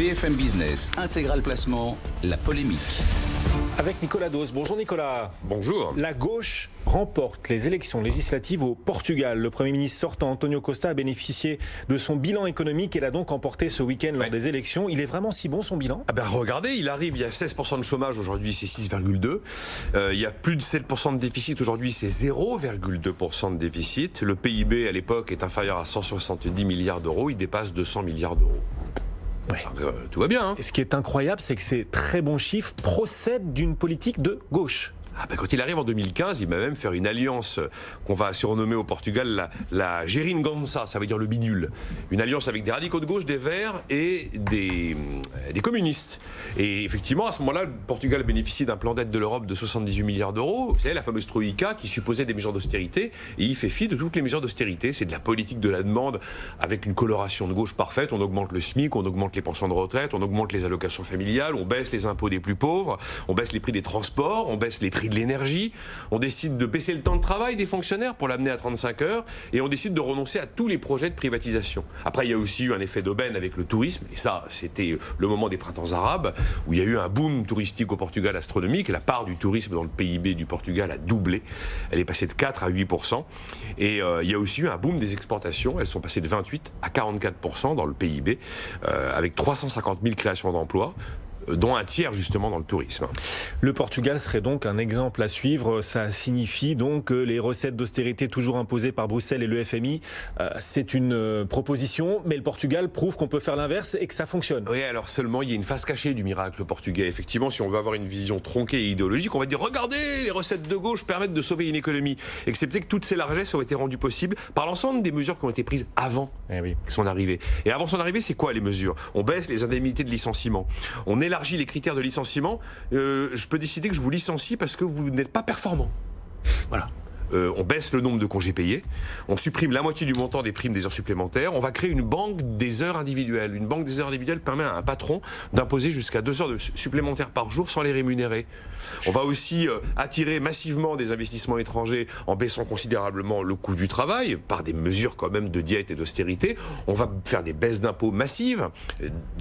BFM Business, Intégral Placement, la polémique. Avec Nicolas Dose. Bonjour Nicolas. Bonjour. La gauche remporte les élections législatives au Portugal. Le Premier ministre sortant António Costa a bénéficié de son bilan économique et l'a donc emporté ce week-end lors des élections. Il est vraiment si bon son bilan ? Regardez, il arrive, il y a 16% de chômage, aujourd'hui c'est 6,2%. Il y a plus de 7% de déficit, aujourd'hui c'est 0,2% de déficit. Le PIB à l'époque est inférieur à 170 milliards d'euros, il dépasse 200 milliards d'euros. Ouais. Tout va bien. Et ce qui est incroyable, c'est que ces très bons chiffres procèdent d'une politique de gauche. Quand il arrive en 2015, il va même faire une alliance qu'on va surnommer au Portugal la Geringonça, ça veut dire le bidule. Une alliance avec des radicaux de gauche, des Verts et des communistes. Et effectivement, à ce moment-là, le Portugal bénéficie d'un plan d'aide de l'Europe de 78 milliards d'euros. Vous savez, la fameuse Troïka qui supposait des mesures d'austérité. Et il fait fi de toutes les mesures d'austérité. C'est de la politique de la demande avec une coloration de gauche parfaite. On augmente le SMIC, on augmente les pensions de retraite, on augmente les allocations familiales, on baisse les impôts des plus pauvres, on baisse les prix des transports, on baisse les prix de l'énergie, on décide de baisser le temps de travail des fonctionnaires pour l'amener à 35 heures et on décide de renoncer à tous les projets de privatisation. Après, il y a aussi eu un effet d'aubaine avec le tourisme et ça, c'était le moment des printemps arabes où il y a eu un boom touristique au Portugal astronomique et la part du tourisme dans le PIB du Portugal a doublé. Elle est passée de 4 à 8% et il y a aussi eu un boom des exportations. Elles sont passées de 28 à 44% dans le PIB avec 350 000 créations d'emplois, dont un tiers justement dans le tourisme. Le Portugal serait donc un exemple à suivre. Ça signifie donc que les recettes d'austérité toujours imposées par Bruxelles et le FMI, c'est une proposition, mais le Portugal prouve qu'on peut faire l'inverse et que ça fonctionne. Oui, alors seulement il y a une face cachée du miracle portugais. Effectivement, si on veut avoir une vision tronquée et idéologique, on va dire regardez, les recettes de gauche permettent de sauver une économie. Excepté que toutes ces largesses ont été rendues possibles par l'ensemble des mesures qui ont été prises avant son arrivée. Et avant son arrivée, c'est quoi les mesures ? On baisse les indemnités de licenciement. On élargit les critères de licenciement, je peux décider que je vous licencie parce que vous n'êtes pas performant. Voilà. On baisse le nombre de congés payés, on supprime la moitié du montant des primes des heures supplémentaires, on va créer une banque des heures individuelles. Une banque des heures individuelles permet à un patron d'imposer jusqu'à 2 heures supplémentaires par jour sans les rémunérer. On va aussi attirer massivement des investissements étrangers en baissant considérablement le coût du travail par des mesures quand même de diète et d'austérité. On va faire des baisses d'impôts massives,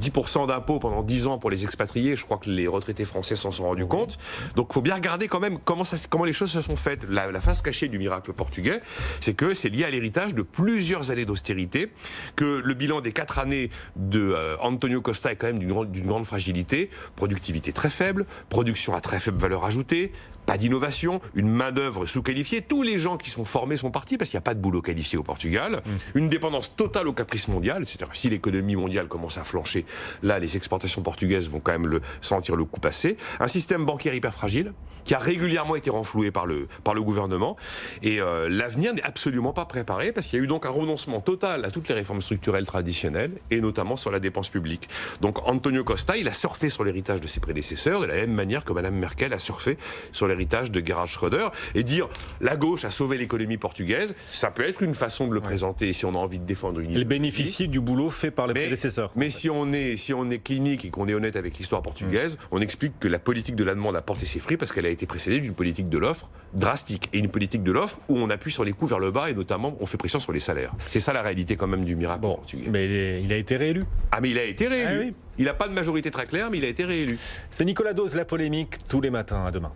10% d'impôts pendant 10 ans pour les expatriés. Je crois que les retraités français s'en sont rendus compte. Donc il faut bien regarder quand même comment les choses se sont faites. La face cachée du miracle portugais, c'est que c'est lié à l'héritage de plusieurs années d'austérité, que le bilan des 4 années de António Costa est quand même d'une grande fragilité, productivité très faible, production à très faible valeur ajoutée, pas d'innovation, une main-d'œuvre sous-qualifiée. Tous les gens qui sont formés sont partis parce qu'il n'y a pas de boulot qualifié au Portugal. Une dépendance totale au caprice mondial, c'est-à-dire si l'économie mondiale commence à flancher, là les exportations portugaises vont quand même sentir le coup passer. Un système bancaire hyper fragile qui a régulièrement été renfloué par le gouvernement et l'avenir n'est absolument pas préparé parce qu'il y a eu donc un renoncement total à toutes les réformes structurelles traditionnelles et notamment sur la dépense publique. Donc António Costa, il a surfé sur l'héritage de ses prédécesseurs de la même manière que Madame Merkel a surfé sur l'héritage de Gerhard Schröder et dire la gauche a sauvé l'économie portugaise, ça peut être une façon de le présenter si on a envie de défendre une idée. Elle bénéficie du boulot fait par les prédécesseurs. Mais si on est clinique et qu'on est honnête avec l'histoire portugaise, on explique que la politique de la demande a porté ses fruits parce qu'elle a été précédée d'une politique de l'offre drastique et une politique de l'offre où on appuie sur les coûts vers le bas et notamment on fait pression sur les salaires. C'est ça la réalité quand même du miracle portugais. Mais il a été réélu. Ah mais il a été réélu. Ah oui. Il n'a pas de majorité très claire mais il a été réélu. C'est Nicolas Dose, la polémique, tous les matins. À demain.